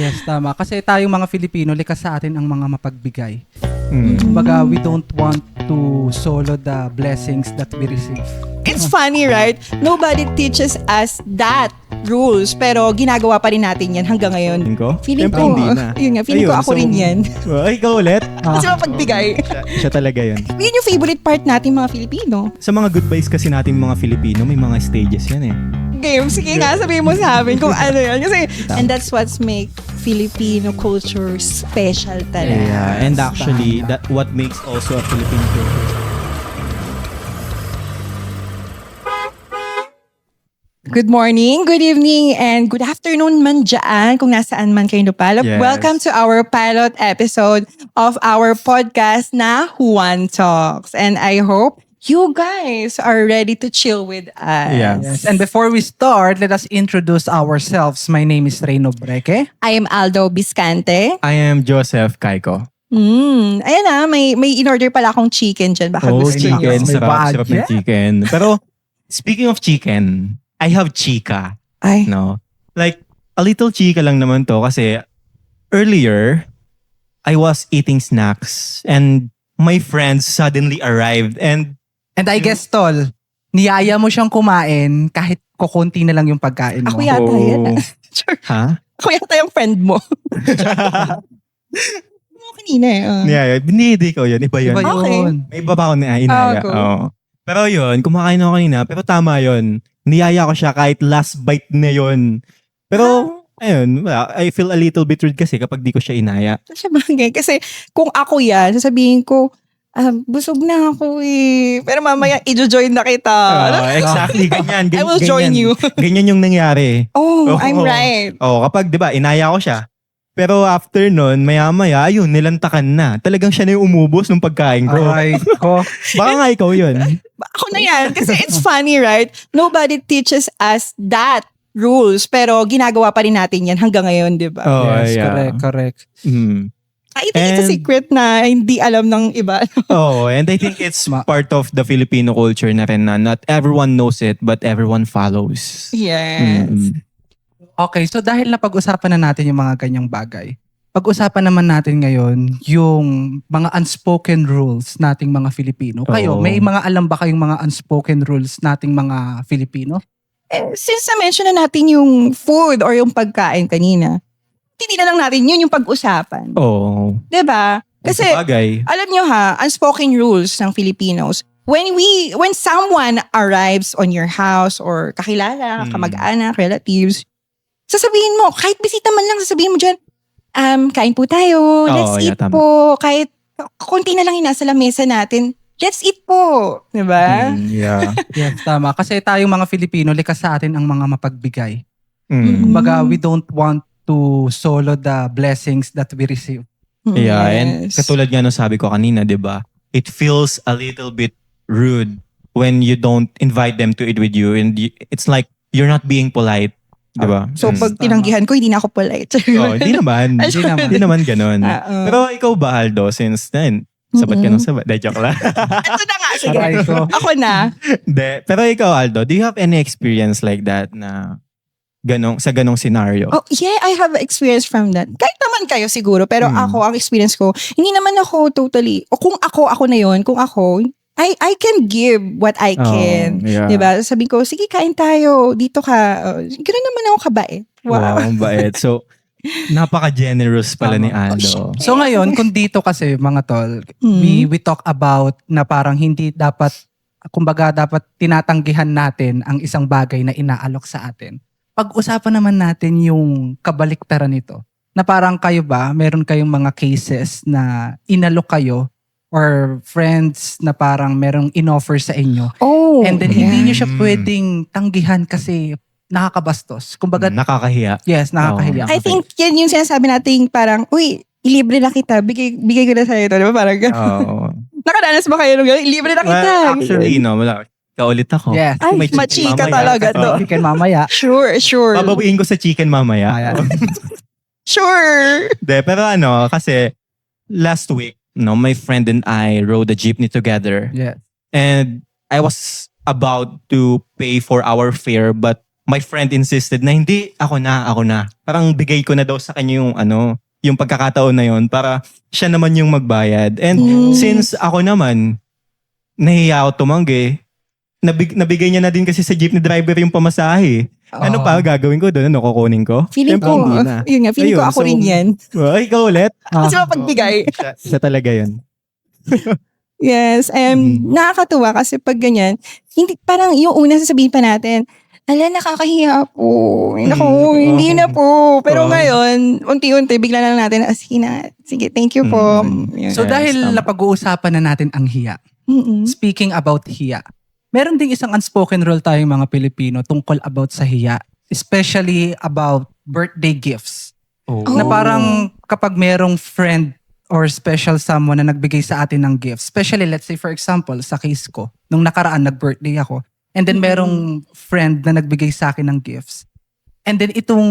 Yes, tama. Kasi tayong mga Filipino, likas sa atin ang mga mapagbigay. Mm. Kumbaga, we don't want to solo the blessings that we receive. It's funny, right? Nobody teaches us that rules, pero ginagawa pa rin natin yan hanggang ngayon. Feeling ko? Feeling Siyempre, ko, hindi na. yun nga, feeling ko Ayun, ako rin yan. Ay, ikaw ulit? Kasi mapagbigay. Siya talaga yun. Yun yung favorite part natin mga Filipino. Sa mga goodbyes kasi natin mga Filipino, may mga stages yan eh. Game, sige nga, sabihin mo sa amin kung ano yun. Kasi, and that's what's make Filipino culture special talaga. Yeah, and actually, that what makes also a Filipino culture. Good morning, good evening, and good afternoon man dyan kung nasaan man kayo napalop. Yes. Welcome to our pilot episode of our podcast na Juan Talks. And I hope you guys are ready to chill with us. Yes. And before we start, let us introduce ourselves. My name is Reyno Breque. I am Aldo Biscante. I am Joseph Kaiko. Ayan na, may in-order pala akong chicken dyan. Baka Oh, gusto niyo. chicken. May Sarap ng budget. chicken. Pero, speaking of chicken, I have chika. Ay, No? Like, a little chika lang naman to kasi earlier, I was eating snacks and my friends suddenly arrived and And I guess, Tol, niyaya mo siyang kumain kahit kukunti na lang yung pagkain mo. ako yata yan. Sure. ha? Ako yata yung friend mo. Mo kanina eh. Yeah, binidi ko yun. Iba yun. Iba Okay. yun. May iba pa ako na inaya. go. Oo. Pero yun, kumakain ako kanina. Pero tama yun. Niyaya ko siya kahit last bite na yun. Pero, ayun, I feel a little bit rude kasi kapag di ko siya inaya. Sa bagay. Kasi kung ako yan, sasabihin ko, busog na ako eh. Pero mamaya, i-join na kita. Exactly, ganyan. I will join you. Ganyan yung nangyari. Oh, I'm Oo. right. Oh, kapag, di ba, inaya ko siya. Pero after nun, maya-maya, ayun, nilantakan na. Talagang siya na yung umubos ng pagkain ko. Aray ko. Baka nga ikaw yun. Ako na yan. Kasi it's funny, right? Nobody teaches us that rules. Pero ginagawa pa rin natin yan hanggang ngayon, di ba? Oh, Yes, yeah. correct. Mm. I think it's a And- secret na hindi alam ng iba. Oh, and I think it's part of the Filipino culture na rin na not everyone knows it, but everyone follows. Yes. Mm. Okay, so dahil napag-usapan na natin yung mga ganyang bagay, pag-usapan naman natin ngayon yung mga unspoken rules nating mga Filipino. Kayo, Oo. may mga alam ba kayong mga unspoken rules nating mga Filipino? Since na-mention na natin yung food or yung pagkain kanina, hindi na lang natin yun yung pag-usapan. Oh. 'Di ba? Kasi, Sa bagay. alam nyo ha, unspoken rules ng Filipinos. When someone arrives on your house or kakilala, kamag-anak, relatives, sasabihin mo, kahit bisita man lang, sasabihin mo dyan, kain po tayo, let's yeah, eat tama. po, kahit konti na lang yung nasa lamesa natin, let's eat po. Diba? Yeah. Yes, tama. Kasi tayong mga Filipino, likas sa atin ang mga mapagbigay. Mm. Kumbaga, we don't want to solo the blessings that we receive. Yeah, and Yes. katulad nga nung sabi ko kanina, 'di ba? It feels a little bit rude when you don't invite them to eat with you and it's like you're not being polite, 'di ba? So, pag Tama. tinanggihan ko, hindi na ako polite. Oh, hindi naman. Hindi naman. Hindi naman ganun. Oo. Pero ikaw ba, Aldo, since then, sabat ka ng sabat? Joke lang. Ito na nga, sige. Aray ko. Ako na. Hindi. Pero ikaw, Aldo, do you have any experience like that na sa ganong scenario? Oh, yeah, I have experience from that. Kahit naman kayo siguro, pero ako, ang experience ko, hindi naman ako totally, o kung ako na yun, kung ako, I can give what I can. yeah. Diba? Sabi ko, sige, kain tayo, dito ka. Ganoon naman ako kabait. Wow, Wow. ang bait. So, napaka-generous pala Tama. ni Aldo. So ngayon, kung dito kasi mga tol, we talk about na parang hindi dapat, kumbaga dapat tinatanggihan natin ang isang bagay na inaalok sa atin. Pag-usapan naman natin yung kabaliktaran nito. Na parang kayo ba, meron kayong mga cases na inalok kayo or friends na parang merong inoffer sa inyo. Oh, And then yeah. hindi nyo siya pwedeng tanggihan kasi nakakabastos. Kumbaga, Nakakahiya. yes, nakakahiya. I think yan yung sinasabi natin parang, uy, ilibre na kita, bigay ko na sa'yo ito. Diba? Parang, Oo. nakadanas ba kayo nung gano'n? Ilibre na kita. Well, actually, no, wala. Kaulit ako. Yes. Ay, May chicken machika mamaya. talaga to. Chicken mamaya. Sure. Babawiin ko sa chicken mamaya. Ayan. Sure. De, pero kasi last week, my friend and I rode a jeepney together. Yes. And I was about to pay for our fare, but my friend insisted na hindi, ako na. Parang bigay ko na daw sa kanya yung pagkakataon na yon para siya naman yung magbayad. And since ako naman, nahiya ako tumanggi, nabigay niya na din kasi sa jeepney driver yung pamasahe. Ano pa gagawin ko doon? Ano kukunin ko? Feeling Siyempre, ko, hindi na. yun nga, feeling ko Ayun, ako rin yan. Ay, ikaw ulit? Kasi mapagbigay. Siya talaga yun. Yes, nakakatuwa kasi pag ganyan, hindi, parang yung una sasabihin pa natin, nakakahiya po. Naku, hindi na po. Pero ngayon, unti-unti, bigla na lang natin, sige, thank you po. Yun. So dahil napag-uusapan na natin ang hiya, speaking about hiya, meron ding isang unspoken rule tayong mga Pilipino tungkol about sa hiya, especially about birthday gifts. Na parang kapag merong friend or special someone na nagbigay sa atin ng gift, especially let's say for example, sa case ko, nung nakaraan nag-birthday ako, and then merong friend na nagbigay sa akin ng gifts. And then itong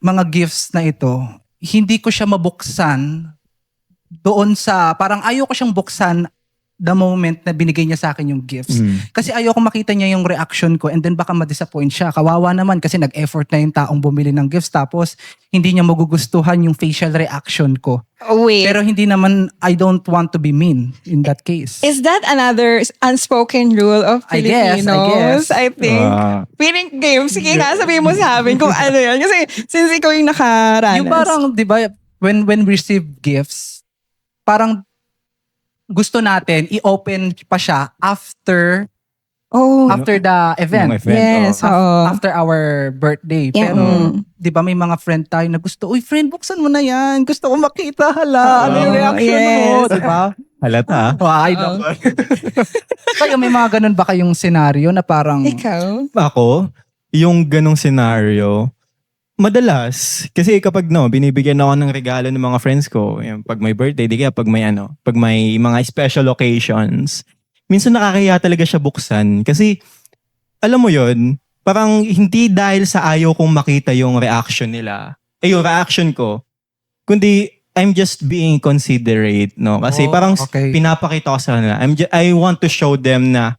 mga gifts na ito, hindi ko siya mabuksan doon sa, parang ayoko siyang buksan the moment na binigay niya sa akin yung gifts. Kasi ayoko makita niya yung reaction ko and then baka ma-disappoint siya. Kawawa naman kasi nag-effort na yung taong bumili ng gifts tapos hindi niya magugustuhan yung facial reaction ko. Oh, wait. Pero hindi naman, I don't want to be mean in that case. Is that another unspoken rule of I guess. Filipinos? I think. Feeling game. Sige nga, sabihin mo sa amin kung ano yun. Kasi since ikaw yung nakaranas. Yung parang, di ba, when we receive gifts, parang gusto natin i-open pa siya after the event. Yes. After our birthday. Yeah. Pero, di ba may mga friend tayo na gusto, uy friend, buksan mo na yan. Gusto ko makita, hala. Ano yung reaction mo? Di ba? Halata. Ay, Kayo, may mga ganun ba kayong scenario na parang... Ikaw? Ako, yung ganong scenario, madalas, kasi kapag binibigyan ako ng regalo ng mga friends ko, yung pag may birthday, di kaya pag may mga special occasions, minsan nakakahiya talaga siya buksan. Kasi, alam mo yon, parang hindi dahil sa ayaw kong makita yung reaction nila, yung reaction ko, kundi I'm just being considerate, no? Kasi parang pinapakita ko sa kanila, I want to show them na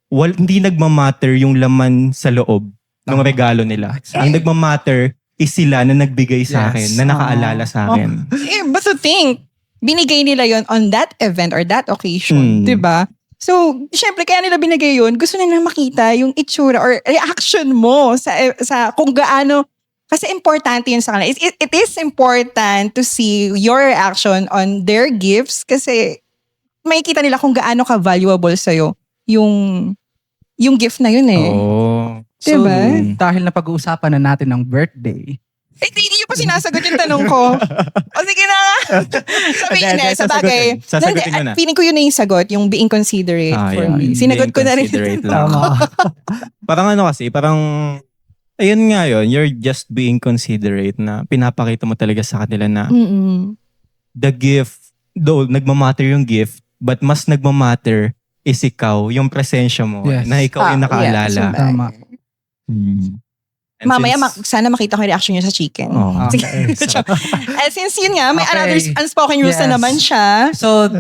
hindi nagmamatter yung laman sa loob ng regalo nila. Ang nagmamatter is sila na nagbigay sa akin, na nakaalala sa akin. But to think, binigay nila yon on that event or that occasion, di ba? So, syempre, kaya nila binigay yun, gusto nila makita yung itsura or reaction mo sa kung gaano, kasi importante yun sa kanila. It is important to see your reaction on their gifts kasi makikita nila kung gaano ka-valuable sa'yo yung gift na yun eh. So, diba? dahil na pag-uusapan na natin ng birthday. Hindi nyo pa sinasagot yung tanong ko. O sige na. Sabihin na, sa bagay. Sasagutin ko na. Feeling ko yun na yung sagot, yung being considerate for me. Sinagot ko na rin. Parang ayun nga yun, you're just being considerate na pinapakita mo talaga sa kanila na the gift, though nagmamatter yung gift, but mas nagmamatter is ikaw, yung presensya mo, na ikaw yung nakaalala. Tama. Mamaya, sana makita ko yung reaction niya sa chicken. And since yun nga, may another unspoken rules na naman siya. So,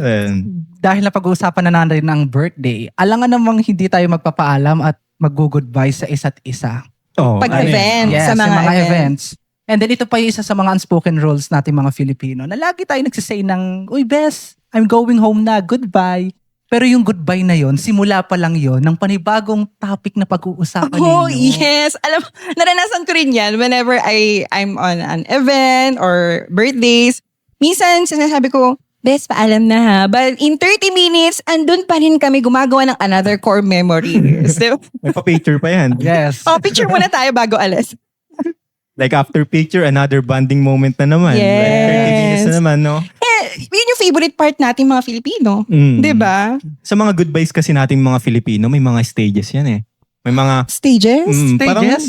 dahil na pag-uusapan na natin ng birthday, alangan namang hindi tayo magpapaalam at mag-goodbye sa isa't isa. Pag-event, sa mga events. And then ito pa yung isa sa mga unspoken rules natin mga Filipino na lagi tayo nagsisay ng, uy bes, I'm going home na, goodbye. Pero yung goodbye na yon, simula pa lang yon ng panibagong topic na pag-uusapan ninyo. Oh, yes. Alam, naranasan ko rin yan whenever I'm on an event or birthdays. Minsan, sinasabi ko, bes, paalam na ha. But in 30 minutes, andun pa rin kami gumagawa ng another core memories. May pa-picture pa yan. Yes. Picture muna tayo bago alas. Like after picture, another bonding moment na naman. Yes. Like 30 minutes na naman, no? Yun yung favorite part natin mga Filipino. Diba? Sa mga goodbyes kasi nating mga Filipino, may mga stages yan eh. May mga... Stages?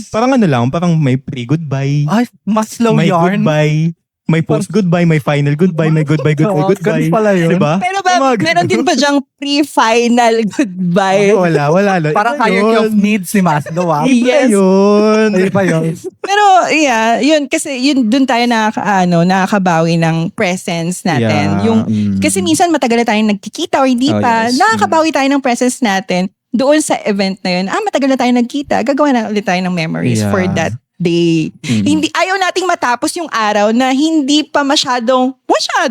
Parang ano lang, parang may pre-goodbye. Ay, mas slow may yarn. Goodbye. May post-goodbye, may final goodbye, may goodbye. Ganun pala yun. Diba? Pero meron din ba dyang pre-final goodbye? Wala. Parang hierarchy of needs ni Maslow. Yes. Yun. Hindi pa yun. Pero yeah, yun kasi yun dun tayo nakakabawi ng presence natin. Yeah. Kasi minsan matagal na tayong nagkikita o hindi pa, yes. nakakabawi tayo ng presence natin doon sa event na yun, matagal na tayo nagkita, gagawa na ulit tayo ng memories Yeah. for that day. Hindi, ayaw nating matapos yung araw na hindi pa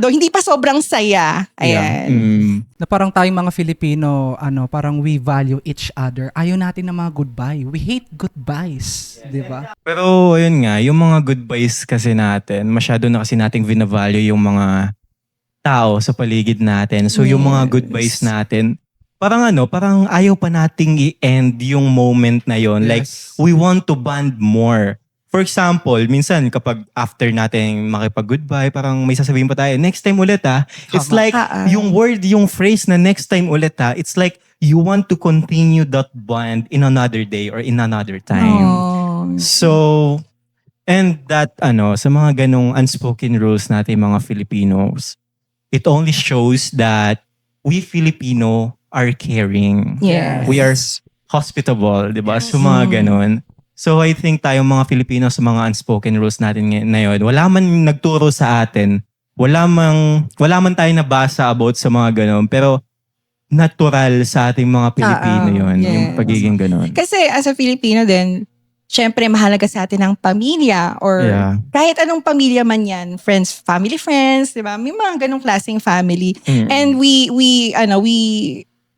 hindi pa sobrang saya. Ayan. Na parang tayong mga Filipino, parang we value each other. Ayaw natin ng mga goodbye. We hate goodbyes. Di ba? Pero ayun nga, yung mga goodbyes kasi natin, masyado na kasi nating vinavalue yung mga tao sa paligid natin. So yung mga Yes. goodbyes natin, parang ayaw pa nating i-end yung moment na yon. Like, Yes. we want to bond more. For example, minsan kapag after natin makipag-goodbye, parang may sasabihin pa tayo, next time ulit It's Tama. like, yung word, yung phrase na next time ulit it's like, you want to continue that bond in another day or in another time. Oh. So, and that, sa mga ganong unspoken rules natin mga Filipinos, it only shows that we Filipino are caring. Yes. We are hospitable, di ba? So, mga ganon. So, I think tayong mga Filipino sa mga unspoken rules natin na yun, wala man nagturo sa atin, wala man tayo nabasa about sa mga ganon, pero natural sa ating mga Pilipino yun, yung yes. pagiging ganon. Kasi as a Filipino din, syempre mahalaga sa atin ang pamilya or Yeah. kahit anong pamilya man yan, family friends, di ba? May mga ganong klaseng family. And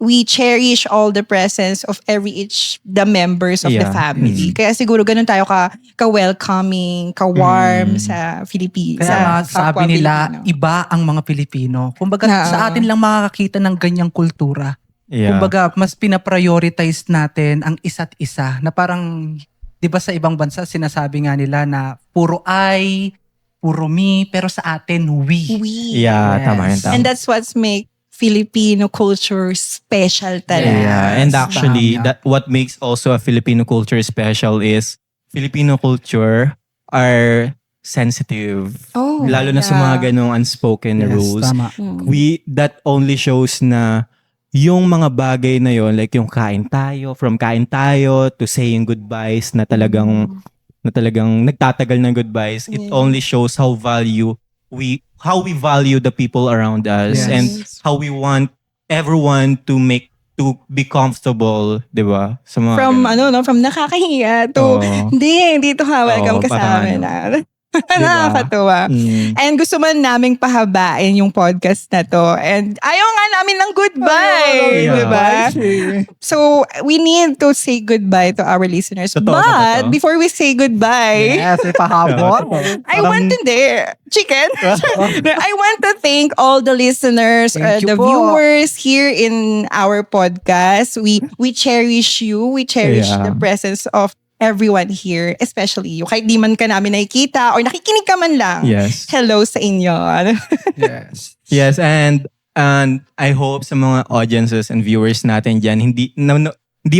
we cherish all the presence of the members of the Yeah. family. Kaya siguro ganun tayo ka-welcoming, ka-warm sa Philippines. Kaya nga sabi nila, iba ang mga Pilipino. Kumbaga sa atin lang makakakita ng ganyang kultura. Yeah. Kumbaga mas pinaprioritize natin ang isa't isa. Na parang, di ba sa ibang bansa sinasabi nga nila na puro I, puro me, pero sa atin we. Yeah, Yes. tama yun. Tama. And that's what's make Filipino culture special talaga. Yeah, and actually, Tama. that what makes also a Filipino culture special is Filipino culture are sensitive. Oh, Lalo na sa yeah. mga ganong unspoken Yes, rules. tama. That only shows na yung mga bagay na yon, like yung from kain tayo to saying goodbyes na talagang nagtatagal ng goodbyes, it Yeah. only shows how we value the people around us Yes. and how we want everyone to be comfortable, 'di ba? Sa mga From ganun. from nakakahiya to, Oo. hindi, dito ka, welcome Oo, ka sa parang amin. Nakakatuwa. And gusto man naming pahabain yung podcast na to. And ayaw nga namin ng goodbye. Yeah. Di ba? So, we need to say goodbye to our listeners. Totoo, But, totoo. before we say goodbye, Yes, may pahabol. I want to chicken. I want to thank all the listeners, Thank you the po. viewers here in our podcast. We cherish you. We cherish Yeah. the presence of everyone here, especially you. Kahit di man ka namin nakikita or nakikinig ka man lang. Yes. Hello sa inyo. Yes. Yes, and I hope sa mga audiences and viewers natin dyan, hindi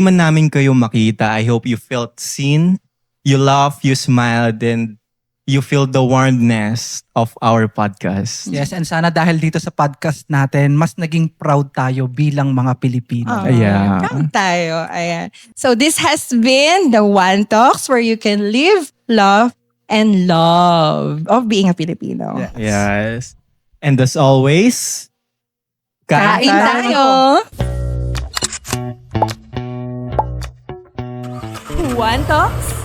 man namin kayo makita. I hope you felt seen, you laughed, you smiled, and you feel the warmness of our podcast. Yes, and sana dahil dito sa podcast natin, mas naging proud tayo bilang mga Pilipino. Yeah. Proud tayo. Ayan. So this has been the One Talks where you can live, love, and love of being a Filipino. Yeah. Yes. And as always, Kain tayo! One Talks